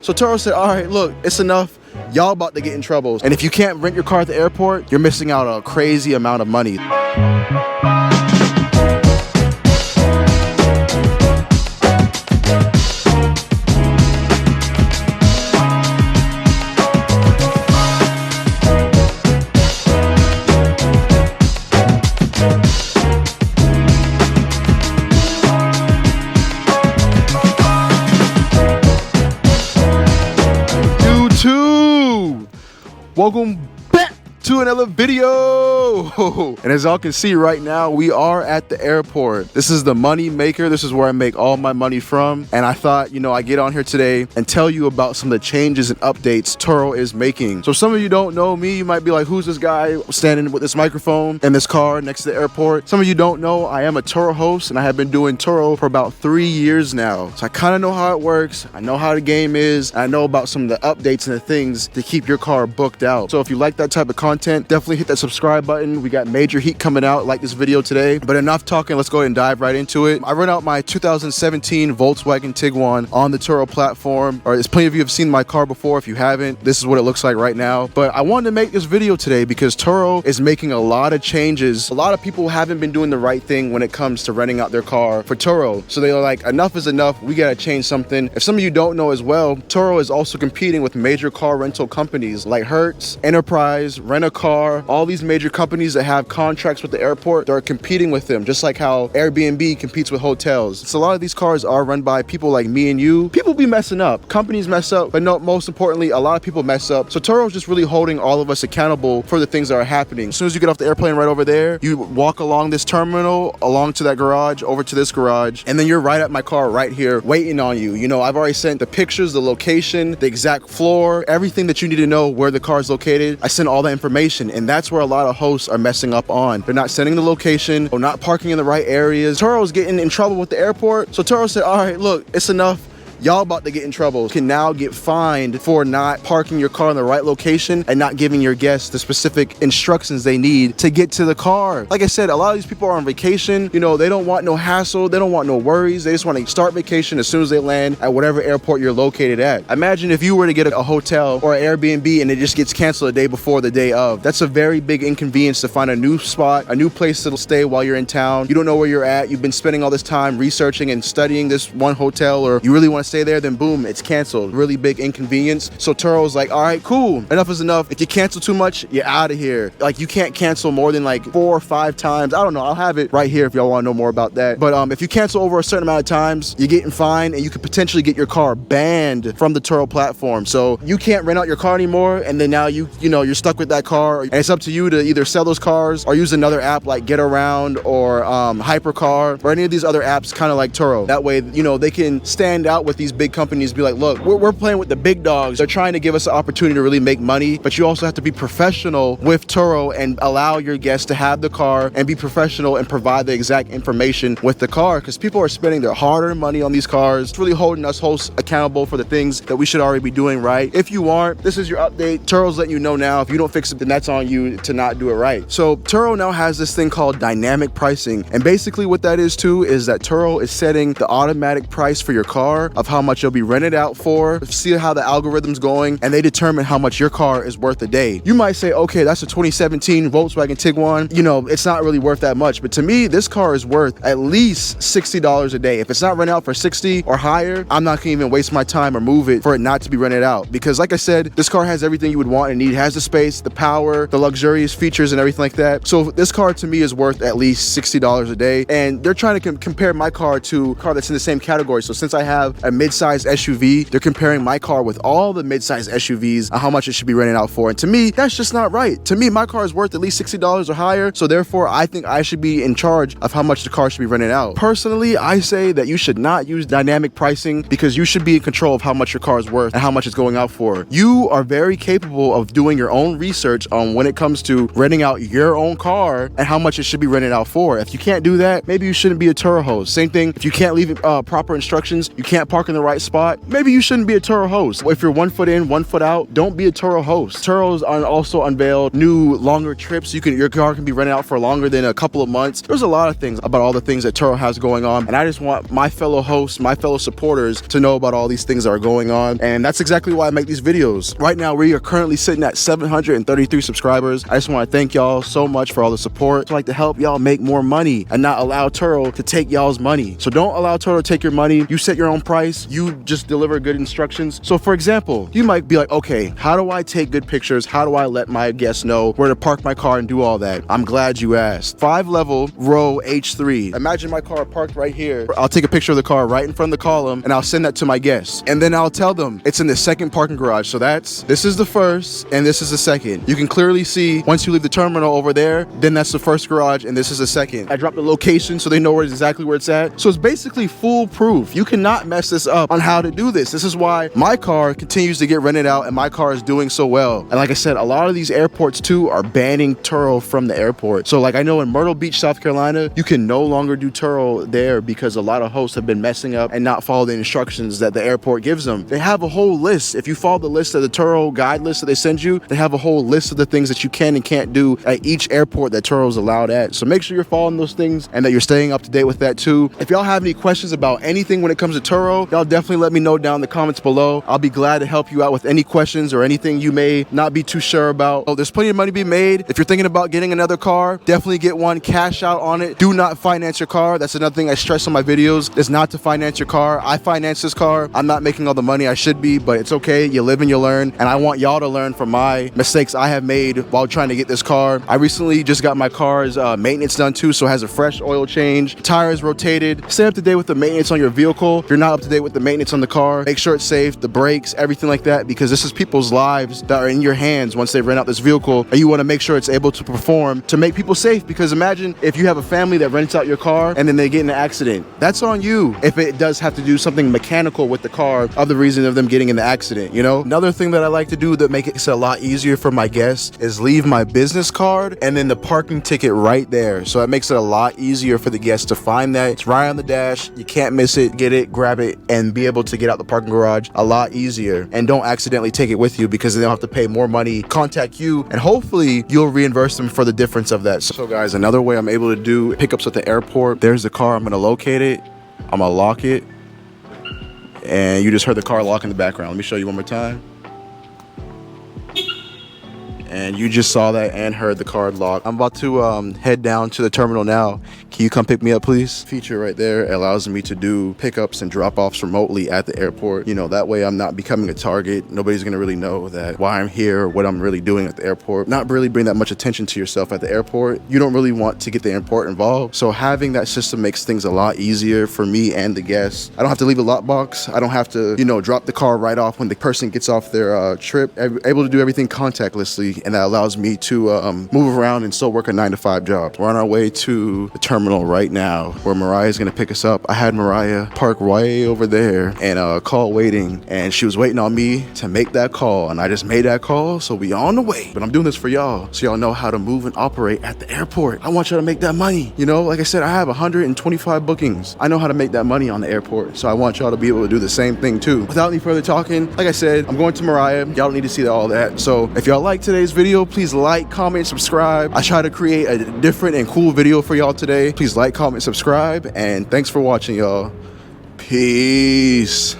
So Turo said, all right, look, it's enough. Y'all about to get in trouble. And if you can't rent your car at the airport, you're missing out on a crazy amount of money. Welcome back to another video. And as y'all can see right now, we are at the airport. This is the money maker. This is where I make all my money from. And I thought, I get on here today and tell you about some of the changes and updates Turo is making. So some of you don't know me. You might be like, who's this guy standing with this microphone and this car next to the airport? Some of you don't know, I am a Turo host and I have been doing Turo for about 3 years now. So I kind of know how it works. I know how the game is. I know about some of the updates and the things to keep your car booked out. So if you like that type of content, definitely hit that subscribe button. We got major heat coming out like this video today. But enough talking, let's go ahead and dive right into it. I run out my 2017 Volkswagen Tiguan on the Turo platform. Or there's plenty of you have seen my car before. If you haven't, this is what it looks like right now. But I wanted to make this video today because Turo is making a lot of changes. A lot of people haven't been doing the right thing when it comes to renting out their car for Turo. So they're like, enough is enough. We gotta change something. If some of you don't know as well, Turo is also competing with major car rental companies like Hertz, Enterprise, Rent-A-Car, all these major companies that have contracts with the airport. They're competing with them, just like how Airbnb competes with hotels. So a lot of these cars are run by people like me and you. People be messing up. Companies mess up, but no, most importantly, a lot of people mess up. So Turo is just really holding all of us accountable for the things that are happening. As soon as you get off the airplane right over there, you walk along this terminal, along to that garage, over to this garage, and then you're right at my car right here waiting on you. I've already sent the pictures, the location, the exact floor, everything that you need to know where the car is located. I sent all the information, and that's where a lot of hosts are messing up on. They're not sending the location or not parking in the right areas. Turo's getting in trouble with the airport. So Turo said, all right, look, it's enough. Y'all about to get in trouble. You can now get fined for not parking your car in the right location and not giving your guests the specific instructions they need to get to the car. Like I said, a lot of these people are on vacation. They don't want no hassle. They don't want no worries. They just want to start vacation as soon as they land at whatever airport you're located at. Imagine if you were to get a hotel or an Airbnb and it just gets canceled the day before the day of. That's a very big inconvenience to find a new spot, a new place to stay while you're in town. You don't know where you're at. You've been spending all this time researching and studying this one hotel, or you really want to stay there, then boom, it's canceled. Really big inconvenience. So Turo's like, all right, cool, enough is enough. If you cancel too much, you're out of here. Like, you can't cancel more than like 4 or 5 times. I don't know, I'll have it right here if y'all want to know more about that. But if you cancel over a certain amount of times, you're getting fined, and you could potentially get your car banned from the Turo platform. So you can't rent out your car anymore, and then now you're stuck with that car, and it's up to you to either sell those cars or use another app like Get Around or Hypercar or any of these other apps kind of like Turo. That way, they can stand out with these big companies, be like, look, we're playing with the big dogs. They're trying to give us an opportunity to really make money, but you also have to be professional with Turo and allow your guests to have the car and be professional and provide the exact information with the car, because people are spending their hard-earned money on these cars. It's really holding us hosts accountable for the things that we should already be doing right. If you aren't, this is your update. Turo's letting you know now. If you don't fix it, then that's on you to not do it right. So Turo now has this thing called dynamic pricing, and basically what that is too is that Turo is setting the automatic price for your car of how much you'll be rented out for, see how the algorithm's going, and they determine how much your car is worth a day. You might say, okay, that's a 2017 Volkswagen Tiguan. It's not really worth that much, but to me, this car is worth at least $60 a day. If it's not rented out for 60 or higher, I'm not gonna even waste my time or move it for it not to be rented out, because like I said, this car has everything you would want and need. It has the space, the power, the luxurious features, and everything like that. So this car to me is worth at least $60 a day, and they're trying to compare my car to a car that's in the same category. So since I have a mid-size SUV, they're comparing my car with all the mid-size SUVs on how much it should be rented out for. And to me, that's just not right. To me, my car is worth at least $60 or higher. So therefore, I think I should be in charge of how much the car should be rented out. Personally, I say that you should not use dynamic pricing, because you should be in control of how much your car is worth and how much it's going out for. You are very capable of doing your own research on when it comes to renting out your own car and how much it should be rented out for. If you can't do that, maybe you shouldn't be a Turo host. Same thing, if you can't leave proper instructions, you can't park park in the right spot, maybe you shouldn't be a Turo host. If you're 1 foot in, 1 foot out, don't be a Turo host. Turo's also unveiled new longer trips. Your car can be rented out for longer than a couple of months. There's a lot of things about all the things that Turo has going on, and I just want my fellow hosts, my fellow supporters to know about all these things that are going on, and that's exactly why I make these videos. Right now, we are currently sitting at 733 subscribers. I just want to thank y'all so much for all the support. I'd like to help y'all make more money and not allow Turo to take y'all's money. So don't allow Turo to take your money. You set your own price. You just deliver good instructions. So for example, you might be like, okay, how do I take good pictures? How do I let my guests know where to park my car and do all that? I'm glad you asked. 5-level row H3. Imagine my car parked right here. I'll take a picture of the car right in front of the column and I'll send that to my guests. And then I'll tell them it's in the second parking garage. So this is the first and this is the second. You can clearly see once you leave the terminal over there, then that's the first garage and this is the second. I dropped the location so they know exactly where it's at. So it's basically foolproof. You cannot mess this up on how to do this. This is why my car continues to get rented out and my car is doing so well. And like I said, a lot of these airports too are banning Turo from the airport. So like I know in Myrtle Beach, South Carolina, you can no longer do Turo there because a lot of hosts have been messing up and not follow the instructions that the airport gives them. They have a whole list. If you follow the list of the Turo guide list that they send you, they have a whole list of the things that you can and can't do at each airport that Turo's allowed at. So make sure you're following those things and that you're staying up to date with that too. If y'all have any questions about anything when it comes to Turo, y'all definitely let me know down in the comments below. I'll be glad to help you out with any questions or anything you may not be too sure about. Oh, there's plenty of money to be made. If you're thinking about getting another car, definitely get one, cash out on it. Do not finance your car. That's another thing I stress on my videos, is not to finance your car. I finance this car. I'm not making all the money I should be, but it's okay. You live and you learn, and I want y'all to learn from my mistakes I have made while trying to get this car. I recently just got my car's maintenance done too, so it has a fresh oil change, tires rotated. Stay up to date with the maintenance on your vehicle. If you're not up to date with the maintenance on the car, make sure it's safe, the brakes, everything like that, because this is people's lives that are in your hands once they rent out this vehicle, and you want to make sure it's able to perform to make people safe. Because imagine if you have a family that rents out your car and then they get in an accident. That's on you if it does have to do something mechanical with the car of the reason of them getting in the accident, you know? Another thing that I like to do that makes it a lot easier for my guests is leave my business card and then the parking ticket right there. So it makes it a lot easier for the guests to find that. It's right on the dash. You can't miss it. Get it, grab it, and be able to get out the parking garage a lot easier. And don't accidentally take it with you, because they'll have to pay more money, contact you, and hopefully you'll reimburse them for the difference of that. So guys, another way I'm able to do pickups at the airport, there's the car. I'm gonna locate it. I'm gonna lock it. And you just heard the car lock in the background. Let me show you one more time. And you just saw that and heard the card lock. I'm about to head down to the terminal now. Can you come pick me up, please? Feature right there allows me to do pickups and drop-offs remotely at the airport. You know, that way I'm not becoming a target. Nobody's gonna really know that why I'm here or what I'm really doing at the airport. Not really bring that much attention to yourself at the airport. You don't really want to get the airport involved. So having that system makes things a lot easier for me and the guests. I don't have to leave a lockbox. I don't have to, you know, drop the car right off when the person gets off their trip. Able to do everything contactlessly, and that allows me to move around and still work a 9-to-5 job. We're on our way to the terminal right now where Mariah's gonna pick us up. I had Mariah park way over there and call waiting, and she was waiting on me to make that call, and I just made that call, so we on the way. But I'm doing this for y'all, so y'all know how to move and operate at the airport. I want y'all to make that money. You know, like I said, I have 125 bookings. I know how to make that money on the airport, so I want y'all to be able to do the same thing too. Without any further talking, like I said, I'm going to Mariah. Y'all don't need to see all that. So if y'all like today's video, please like, comment, subscribe. I try to create a different and cool video for y'all today. Please like, comment, subscribe, and thanks for watching, y'all. Peace.